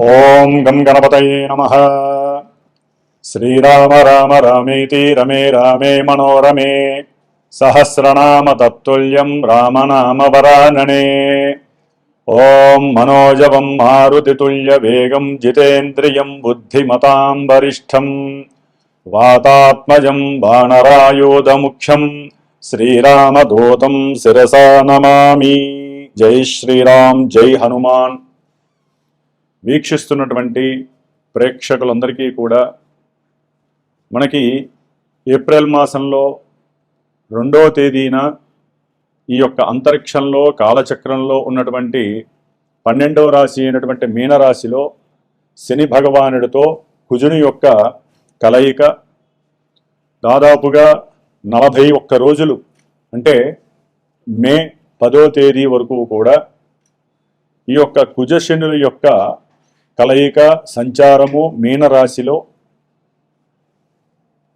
ఓం గం గణపతయే నమః. శ్రీరామ రామ రామేతి రమే రామే మనోరమే సహస్రనామ తత్తుల్యం రామనామ వరాననే. ఓం మనోజవం మారుతితుల్య వేగం జితేంద్రియం బుద్ధిమతాం వరిష్టం వాతాత్మజం వానరాయూధముఖ్యం శ్రీరామదూతం శిరసా నమామి. జై శ్రీరామ్, జై హనుమాన్. వీక్షిస్తున్నటువంటి ప్రేక్షకులందరికీ కూడా మనకి ఏప్రిల్ మాసంలో 2వ తేదీన ఈ యొక్క అంతరిక్షంలో కాలచక్రంలో ఉన్నటువంటి 12వ రాశి అయినటువంటి మీనరాశిలో శని భగవానుడితో కుజుని యొక్క కలయిక దాదాపుగా 41 రోజులు, అంటే మే 10వ తేదీ వరకు కూడా ఈ యొక్క కుజశనుల యొక్క కలయిక సంచారము మీనరాశిలో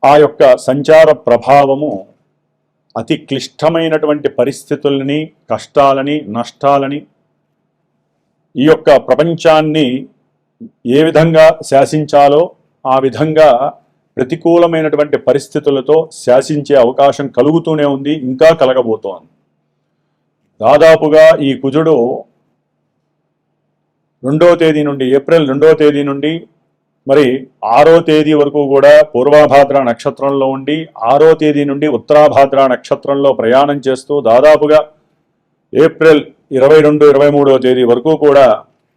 ఆ యొక్క సంచార ప్రభావము అతి క్లిష్టమైనటువంటి పరిస్థితులని, కష్టాలని, నష్టాలని, ఈ యొక్క ప్రపంచాన్ని ఏ విధంగా శాసించాలో ఆ విధంగా ప్రతికూలమైనటువంటి పరిస్థితులతో శాసించే అవకాశం కలుగుతూనే ఉంది, ఇంకా కలగబోతోంది. దాదాపుగా ఈ కుజుడు 2వ తేదీ నుండి, ఏప్రిల్ 2వ తేదీ నుండి మరి 6వ తేదీ వరకు కూడా పూర్వభాద్ర నక్షత్రంలో ఉండి 6వ తేదీ నుండి ఉత్తరాభాద్ర నక్షత్రంలో ప్రయాణం చేస్తూ దాదాపుగా ఏప్రిల్ 22, 23వ తేదీ వరకు కూడా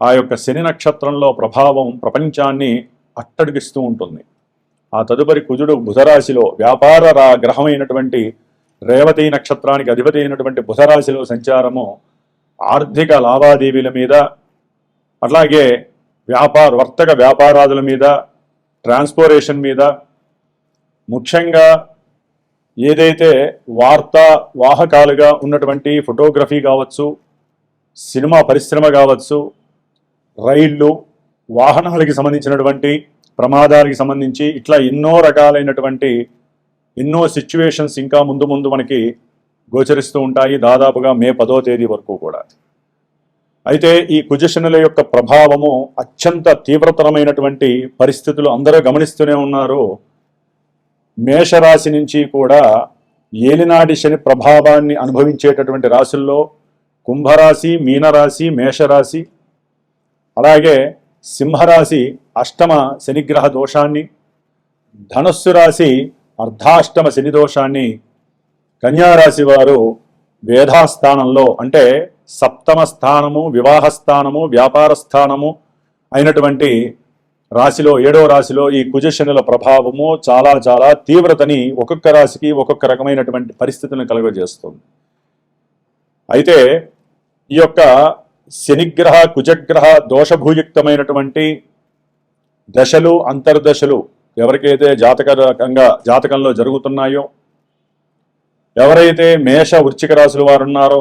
ఆ యొక్క శని నక్షత్రంలో ప్రభావం ప్రపంచాన్ని అట్టడిగిస్తూ ఉంటుంది. ఆ తదుపరి కుజుడు బుధరాశిలో వ్యాపార గ్రహమైనటువంటి రేవతి నక్షత్రానికి అధిపతి అయినటువంటి బుధరాశిలో సంచారము ఆర్థిక లావాదేవీల మీద, అట్లాగే వర్తక వ్యాపారాదుల మీద, ట్రాన్స్పోర్టేషన్ మీద, ముఖ్యంగా ఏదైతే వార్తా వాహకాలుగా ఉన్నటువంటి ఫోటోగ్రఫీ కావచ్చు, సినిమా పరిశ్రమ కావచ్చు, రైళ్లు, వాహనాలకి సంబంధించినటువంటి ప్రమాదాలకి సంబంధించి ఇట్లా ఎన్నో రకాలైనటువంటి ఎన్నో సిచ్యువేషన్స్ ఇంకా ముందు ముందు మనకి గోచరిస్తూ ఉంటాయి, దాదాపుగా మే 10వ తేదీ వరకు కూడా. అయితే ఈ కుజశనుల యొక్క ప్రభావము అత్యంత తీవ్రతరమైనటువంటి పరిస్థితులు అందరూ గమనిస్తూనే ఉన్నారు. మేషరాశి నుంచి కూడా ఏలినాటి శని ప్రభావాన్ని అనుభవించేటటువంటి రాశుల్లో కుంభరాశి, మీనరాశి, మేషరాశి, అలాగే సింహరాశి అష్టమ శనిగ్రహ దోషాన్ని, ధనుస్సు రాశి అర్ధాష్టమ శని దోషాన్ని, కన్యారాశి వారు వేధాస్థానంలో అంటే సప్తమ స్థానము, వివాహ స్థానము, వ్యాపార స్థానము అయినటువంటి రాశిలో 7వ రాశిలో ఈ కుజశనుల ప్రభావము చాలా చాలా తీవ్రతని ఒక్కొక్క రాశికి ఒక్కొక్క రకమైనటువంటి పరిస్థితులను కలుగజేస్తుంది. అయితే ఈ యొక్క శనిగ్రహ కుజగ్రహ దోషభూయుక్తమైనటువంటి దశలు, అంతర్దశలు ఎవరికైతే జాతకంలో జరుగుతున్నాయో, ఎవరైతే మేష వృశ్చిక రాశుల వారు ఉన్నారో,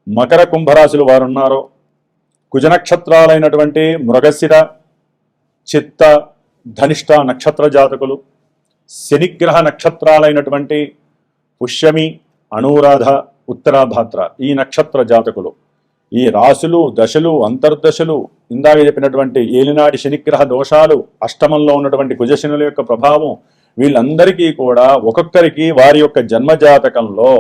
మకర కుంభరాశులు వారున్నారో, కుజనక్షత్రాలైనటువంటి మృగశిర, చిత్త, ధనిష్ట నక్షత్ర జాతకులు, శనిగ్రహ నక్షత్రాలైనటువంటి పుష్యమి, అనురాధ, ఉత్తరాభాద్ర ఈ నక్షత్ర జాతకులు, ఈ రాశులు, దశలు, అంతర్దశలు, ఇందాక చెప్పినటువంటి ఏలినాటి శనిగ్రహ దోషాలు, అష్టమంలో ఉన్నటువంటి కుజశనుల యొక్క ప్రభావం, వీళ్ళందరికీ కూడా ఒక్కొక్కరికి వారి యొక్క జన్మజాతకంలో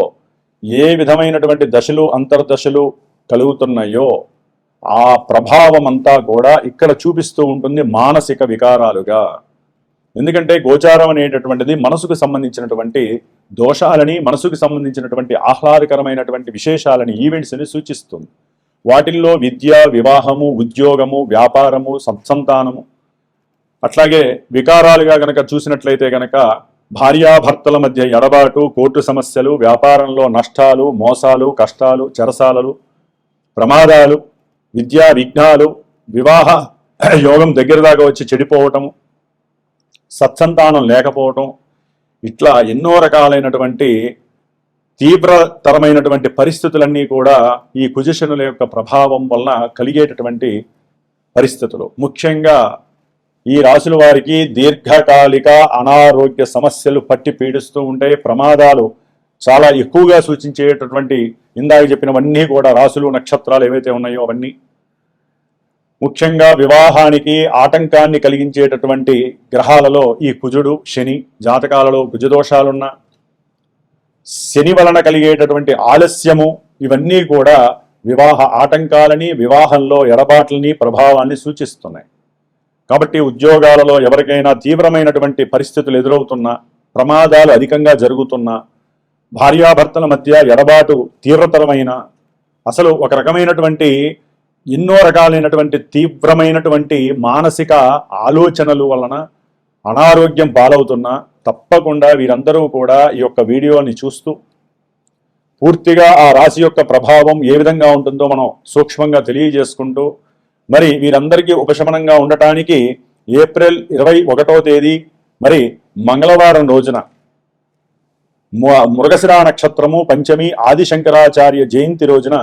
ఏ విధమైనటువంటి దశలు, అంతర్దశలు కలుగుతున్నాయో ఆ ప్రభావం అంతా కూడా ఇక్కడ చూపిస్తూ ఉంటుంది మానసిక వికారాలుగా. ఎందుకంటే గోచారం అనేటటువంటిది మనసుకు సంబంధించినటువంటి దోషాలని, మనసుకు సంబంధించినటువంటి ఆహ్లాదకరమైనటువంటి విశేషాలని, ఈవెంట్స్ని సూచిస్తుంది. వాటిల్లో విద్య, వివాహము, ఉద్యోగము, వ్యాపారము, సత్సంతానము, అట్లాగే వికారాలుగా గనక చూసినట్లయితే గనక భార్యాభర్తల మధ్య ఎడబాటు, కోర్టు సమస్యలు, వ్యాపారంలో నష్టాలు, మోసాలు, కష్టాలు, చెరసాలలు, ప్రమాదాలు, విద్యా విఘ్నాలు, వివాహ యోగం దగ్గర దాకా వచ్చి చెడిపోవటము, సత్సంతానం లేకపోవటం, ఇట్లా ఎన్నో రకాలైనటువంటి తీవ్రతరమైనటువంటి పరిస్థితులన్నీ కూడా ఈ కుజశనుల యొక్క ప్రభావం వలన కలిగేటటువంటి పరిస్థితులు. ముఖ్యంగా ఈ రాశుల వారికి దీర్ఘకాలిక అనారోగ్య సమస్యలు పట్టి పీడిస్తూ ఉంటాయి. ప్రమాదాలు చాలా ఎక్కువగా సూచించేటటువంటి ఇందాక చెప్పినవన్నీ కూడా రాశులు, నక్షత్రాలు ఏవైతే ఉన్నాయో అవన్నీ ముఖ్యంగా వివాహానికి ఆటంకాన్ని కలిగించేటటువంటి గ్రహాలలో ఈ కుజుడు, శని, జాతకాలలో కుజదోషాలున్న, శని వలన కలిగేటటువంటి ఆలస్యము, ఇవన్నీ కూడా వివాహ ఆటంకాలని, వివాహంలో ఎడబాట్లని, ప్రభావాన్ని సూచిస్తున్నాయి. కాబట్టి ఉద్యోగాలలో ఎవరికైనా తీవ్రమైనటువంటి పరిస్థితులు ఎదురవుతున్నా, ప్రమాదాలు అధికంగా జరుగుతున్నా, భార్యాభర్తల మధ్య ఎడబాటు తీవ్రతరమైన, అసలు ఒక రకమైనటువంటి ఎన్నో రకాలైనటువంటి తీవ్రమైనటువంటి మానసిక ఆలోచనలు వలన అనారోగ్యం పాలవుతున్నా, తప్పకుండా వీరందరూ కూడా ఈ యొక్క వీడియోని చూస్తూ పూర్తిగా ఆ రాశి యొక్క ప్రభావం ఏ విధంగా ఉంటుందో మనం సూక్ష్మంగా తెలియజేసుకుంటూ, మరి వీరందరికీ ఉపశమనంగా ఉండటానికి ఏప్రిల్ 21వ తేదీ మరి మంగళవారం రోజున మృగశిర నక్షత్రము, పంచమి, ఆదిశంకరాచార్య జయంతి రోజున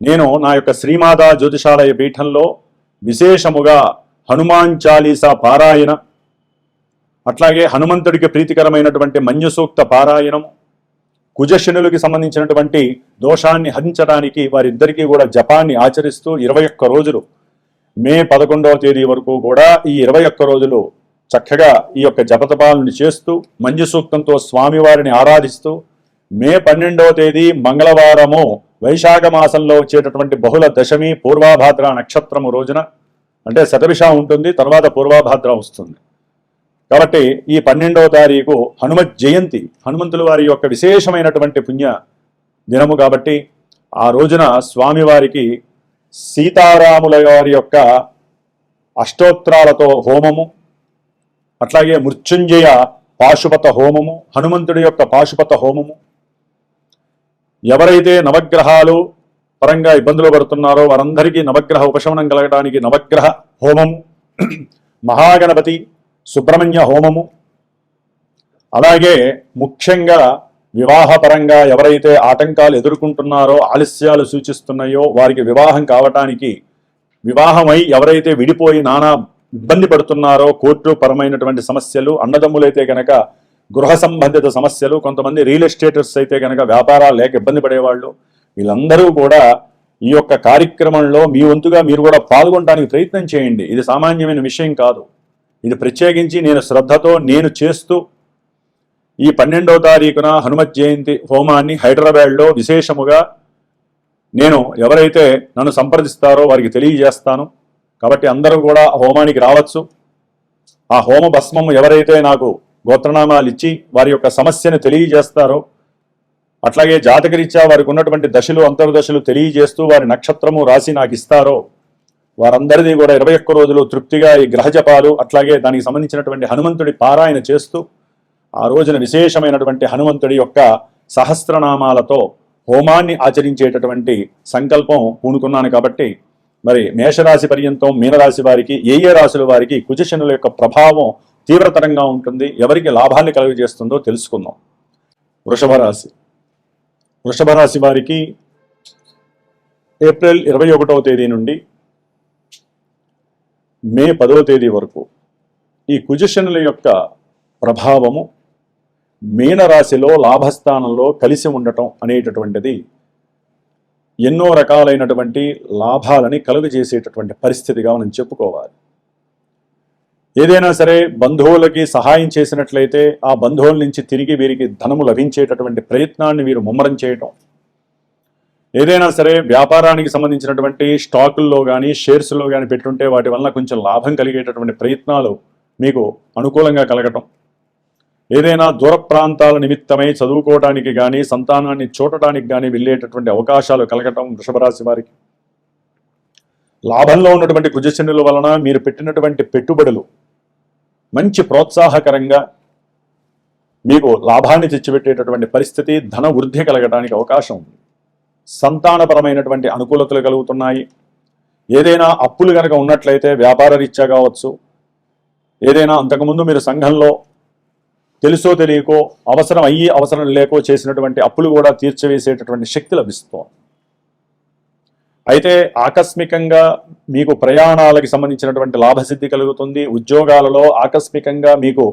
నేను నా యొక్క శ్రీమాతా జ్యోతిషాలయ పీఠంలో విశేషముగా హనుమాన్ చాలీసా పారాయణ, అట్లాగే హనుమంతుడికి ప్రీతికరమైనటువంటి మన్యుసూక్త పారాయణం, కుజశనులకి సంబంధించినటువంటి దోషాన్ని హరించడానికి వారిద్దరికీ కూడా జపాన్ని ఆచరిస్తూ 21 రోజులు, మే 11వ తేదీ వరకు కూడా ఈ 21 రోజులు చక్కగా ఈ యొక్క జపతపాలను చేస్తూ మంజుసూక్తంతో స్వామివారిని ఆరాధిస్తూ, మే 12వ తేదీ మంగళవారము వైశాఖ మాసంలో వచ్చేటటువంటి బహుళ దశమి పూర్వాభాద్ర నక్షత్రము రోజున, అంటే శతభిష ఉంటుంది, తర్వాత పూర్వాభాద్ర వస్తుంది. కాబట్టి ఈ 12వ తారీఖు హనుమత్ జయంతి, హనుమంతుల వారి యొక్క విశేషమైనటువంటి పుణ్య దినము. కాబట్టి ఆ రోజున స్వామివారికి సీతారాముల వారి యొక్క అష్టోత్తరాలతో హోమము, అట్లాగే మృత్యుంజయ పాశుపత హోమము, హనుమంతుడి యొక్క పాశుపత హోమము, ఎవరైతే నవగ్రహాలు పరంగా ఇబ్బందులు పడుతున్నారో వారందరికీ నవగ్రహ ఉపశమనం కలగడానికి నవగ్రహ హోమము, మహాగణపతి సుబ్రహ్మణ్య హోమము, అలాగే ముఖ్యంగా వివాహపరంగా ఎవరైతే ఆటంకాలు ఎదుర్కొంటున్నారో, ఆలస్యాలు సూచిస్తున్నాయో వారికి వివాహం కావటానికి, వివాహమై ఎవరైతే విడిపోయి నానా ఇబ్బంది పడుతున్నారో, కోర్టు పరమైనటువంటి సమస్యలు, అన్నదమ్ములైతే కనుక గృహ సంబంధిత సమస్యలు, కొంతమంది రియల్ ఎస్టేటర్స్ అయితే కనుక వ్యాపారాలు లేక ఇబ్బంది పడేవాళ్ళు, వీళ్ళందరూ కూడా ఈ యొక్క కార్యక్రమంలో మీ వంతుగా మీరు కూడా పాల్గొనడానికి ప్రయత్నం చేయండి. ఇది సామాన్యమైన విషయం కాదు. ఇది ప్రత్యేకించి నేను శ్రద్ధతో నేను చేస్తూ ఈ 12వ తారీఖున హనుమత్ జయంతి హోమాన్ని హైదరాబాద్లో విశేషముగా నేను ఎవరైతే నన్ను సంప్రదిస్తారో వారికి తెలియజేస్తాను. కాబట్టి అందరూ కూడా హోమానికి రావచ్చు. ఆ హోమ భస్మము ఎవరైతే నాకు గోత్రనామాలు ఇచ్చి వారి యొక్క సమస్యను తెలియజేస్తారో, అట్లాగే జాతకరీత్యా వారికి ఉన్నటువంటి దశలు అంతర్దశలు తెలియజేస్తూ వారి నక్షత్రము రాసి నాకు ఇస్తారో, వారందరిది కూడా 21 రోజులు తృప్తిగా ఈ గ్రహ జపాలు, అట్లాగే దానికి సంబంధించినటువంటి హనుమంతుడి పారాయణ చేస్తూ ఆ రోజున విశేషమైనటువంటి హనుమంతుడి యొక్క సహస్రనామాలతో హోమాన్ని ఆచరించేటటువంటి సంకల్పం పూనుకున్నాను. కాబట్టి మరి మేషరాశి పర్యంతం మీనరాశి వారికి, ఏ రాశుల వారికి కుజశనుల యొక్క ప్రభావం తీవ్రతరంగా ఉంటుంది, ఎవరికి లాభాన్ని కలుగజేస్తుందో తెలుసుకుందాం. వృషభ రాశి. వృషభ రాశి వారికి ఏప్రిల్ 21వ తేదీ నుండి మే 10వ తేదీ వరకు ఈ కుజశనుల యొక్క ప్రభావము మీనరాశిలో లాభస్థానంలో కలిసి ఉండటం అనేటటువంటిది ఎన్నో రకాలైనటువంటి లాభాలని కలుగజేసేటటువంటి పరిస్థితిగా మనం చెప్పుకోవాలి. ఏదైనా సరే బంధువులకి సహాయం చేసినట్లయితే ఆ బంధువుల నుంచి తిరిగి వీరికి ధనము లభించేటటువంటి ప్రయత్నాన్ని వీరు ముమ్మరం చేయటం, ఏదైనా సరే వ్యాపారానికి సంబంధించినటువంటి స్టాకుల్లో కానీ షేర్స్లో కానీ పెట్టుంటే వాటి వలన కొంచెం లాభం కలిగేటటువంటి ప్రయత్నాలు మీకు అనుకూలంగా కలగటం, ఏదైనా దూర ప్రాంతాల నిమిత్తమై చదువుకోవడానికి కానీ సంతానాన్ని చూడటానికి కానీ వెళ్ళేటటువంటి అవకాశాలు కలగటం వృషభ రాశి వారికి. లాభంలో ఉన్నటువంటి కుజశనుల వలన మీరు పెట్టినటువంటి పెట్టుబడులు మంచి ప్రోత్సాహకరంగా మీకు లాభాన్ని తెచ్చిపెట్టేటటువంటి పరిస్థితి, ధన వృద్ధి కలగడానికి అవకాశం ఉంది. సంతానపరమైనటువంటి అనుకూలతలు కలుగుతున్నాయి. ఏదైనా అప్పులు కనుక ఉన్నట్లయితే వ్యాపార రీత్యా కావచ్చు, ఏదైనా అంతకుముందు మీరు సంఘంలో తెలుసో తెలియకో అవసరం అయ్యి అవసరం లేకో చేసినటువంటి అప్పులు కూడా తీర్చివేసేటటువంటి శక్తి లభిస్తుంది. అయితే ఆకస్మికంగా మీకు ప్రయాణాలకు సంబంధించినటువంటి లాభసిద్ధి కలుగుతుంది. ఉద్యోగాలలో ఆకస్మికంగా మీకు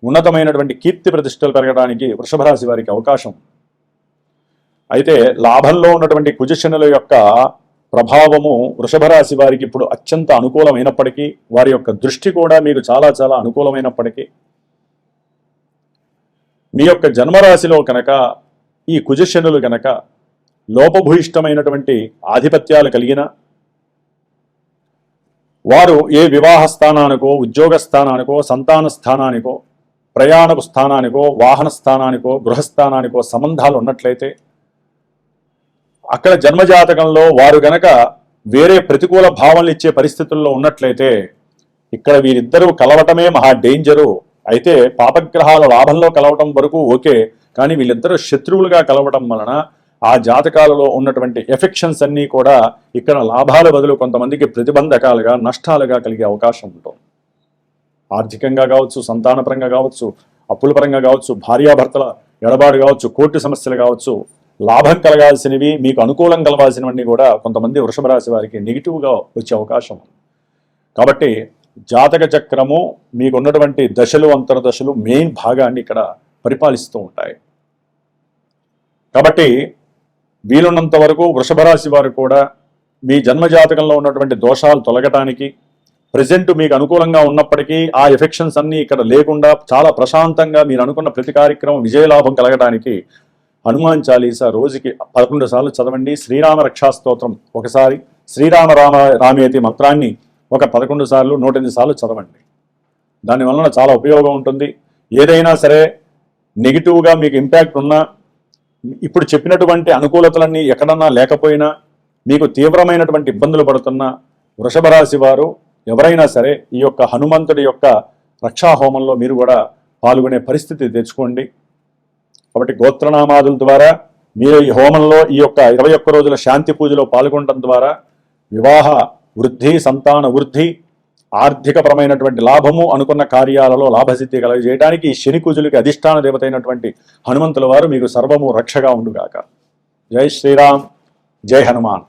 ఉన్నతమైనటువంటి కీర్తి ప్రతిష్టలు పెరగడానికి వృషభ రాశి వారికి అవకాశం. అయితే లాభంలో ఉన్నటువంటి కుజశనుల యొక్క ప్రభావము వృషభ రాశి వారికి ఇప్పుడు అత్యంత అనుకూలమైనప్పటికీ, వారి యొక్క దృష్టి కూడా మీకు చాలా చాలా అనుకూలమైనప్పటికీ, మీ యొక్క జన్మరాశిలో కనుక ఈ కుజశనులు కనుక లోపభూయిష్టమైనటువంటి ఆధిపత్యాలు కలిగిన వారు ఏ వివాహ స్థానానికో, ఉద్యోగ స్థానానికో, సంతాన స్థానానికో, ప్రయాణపు స్థానానికో, వాహన స్థానానికో, గృహస్థానానికో సంబంధాలు ఉన్నట్లయితే, అక్కడ జన్మజాతకంలో వారు గనక వేరే ప్రతికూల భావనలు ఇచ్చే పరిస్థితుల్లో ఉన్నట్లయితే, ఇక్కడ వీరిద్దరూ కలవటమే మహా డేంజరు. అయితే పాపగ్రహాల లాభంలో కలవటం వరకు ఓకే, కానీ వీళ్ళిద్దరూ శత్రువులుగా కలవటం వలన ఆ జాతకాలలో ఉన్నటువంటి ఎఫెక్షన్స్ అన్నీ కూడా ఇక్కడ లాభాల బదులు కొంతమందికి ప్రతిబంధకాలుగా, నష్టాలుగా కలిగే అవకాశం ఉంటుంది. ఆర్థికంగా కావచ్చు, సంతానపరంగా కావచ్చు, అప్పుల పరంగా కావచ్చు, భార్యాభర్తల ఎడబాటు కావచ్చు, కోర్టు సమస్యలు కావచ్చు, లాభం కలగాల్సినవి, మీకు అనుకూలం కలగాల్సినవన్నీ కూడా కొంతమంది వృషభ రాశి వారికి నెగిటివ్గా వచ్చే అవకాశం. కాబట్టి జాతక చక్రము మీకు ఉన్నటువంటి దశలు, అంతర్దశలు మెయిన్ భాగాన్ని ఇక్కడ పరిపాలిస్తూ ఉంటాయి. కాబట్టి వీలున్నంత వరకు వృషభ రాశి వారు కూడా మీ జన్మజాతకంలో ఉన్నటువంటి దోషాలు తొలగటానికి, ప్రజెంట్ మీకు అనుకూలంగా ఉన్నప్పటికీ ఆ ఎఫెక్షన్స్ అన్నీ ఇక్కడ లేకుండా చాలా ప్రశాంతంగా మీరు అనుకున్న ప్రతి కార్యక్రమం విజయలాభం కలగడానికి హనుమాన్ చాలీసా రోజుకి 11 సార్లు చదవండి. శ్రీరామ రక్షాస్తోత్రం ఒకసారి, రామేతి మంత్రాన్ని ఒక 11 సార్లు, 108 సార్లు చదవండి. దానివలన చాలా ఉపయోగం ఉంటుంది. ఏదైనా సరే నెగిటివ్గా మీకు ఇంపాక్ట్ ఉన్నా, ఇప్పుడు చెప్పినటువంటి అనుకూలతలన్నీ ఎక్కడన్నా లేకపోయినా, మీకు తీవ్రమైనటువంటి ఇబ్బందులు పడుతున్న వృషభ రాశి వారు ఎవరైనా సరే ఈ యొక్క హనుమంతుడి యొక్క రక్షాహోమంలో మీరు కూడా పాల్గొనే పరిస్థితి తెచ్చుకోండి. కాబట్టి గోత్రనామాదుల ద్వారా మీరు ఈ హోమంలో ఈ యొక్క 21 రోజుల శాంతి పూజలో పాల్గొనడం ద్వారా వివాహ వృద్ధి, సంతాన వృద్ధి, ఆర్థికపరమైనటువంటి లాభము, అనుకున్న కార్యాలలో లాభసిద్ధి కలగజేయడానికి ఈ శని కుజులకి అధిష్టాన దేవత అయినటువంటి హనుమంతుల వారు మీకు సర్వము రక్షగా ఉండుగాక. జై శ్రీరామ్, జై హనుమాన్.